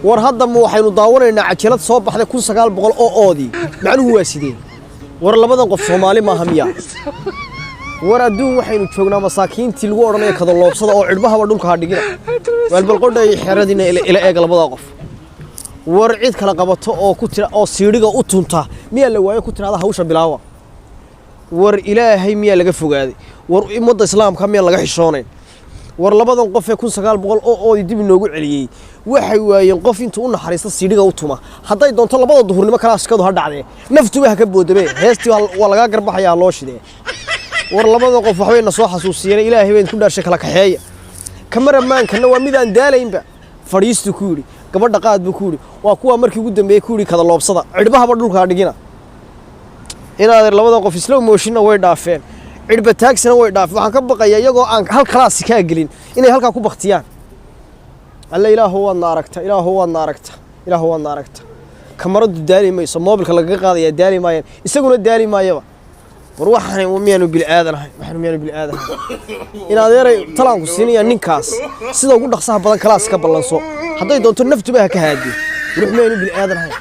war hadda ma waxaynu daawanaynaa cajalad soo baxday 1900 oo oodi macnuhu waa sideen war labadan qof Soomaali ma aha miya war adduun waxaynu joognaa masaakiintii lagu oranayo kada loobsada oo cidhbaha dhulka ha dhigina walbal qodhay xeradina ila eeg labada qof war cid kala qabato oo ku tira oo siiriga u tunta miya la waayo ku tiraada hawsha bilaawa war ilaahay miya laga fogaaday war ummadda islaamka miya laga xishoonay war labadan qof ee 1900 oo dib inoogu celiyay waxay waayeen qof intuu u naxariista siiriga u tuma haday doonto labada duhurnimo kala askadu ha dhacday naftuba ha ka boodabay heestii waa laga garbaxayaa loo shidee war labada qof waxbayna soo xasuusiyeen ilaahay weyn ku dhaarshay kala kaxeeya kamaramaanka waa mid aan daalaynba fariistu ku yiri gabadha qaad buu ku yiri waa kuwa markii ugu dambeeyay ku yiri kada loobsada cidhbaha dhulka dhigina inaad labada qof slow motion way dhaafeen cidhba taagsana way dhaaf waxaan ka baqayaa iyagoo aan hal kalaas ka gelin inay halka ku baqtiyaan alla ilaahu waa naaragta kamaradu daali mayso mobilka laga qaadaya daali maayeen isaguna daali maayaba war waxaan miyaanu bil aadanahay inaad yaray talaanku siinaya ninkaas sida ugu dhaqsaha badan kalaas ka ballanso haday doonto naftuba ha ka haadi ruux miyaanu bil aadanahay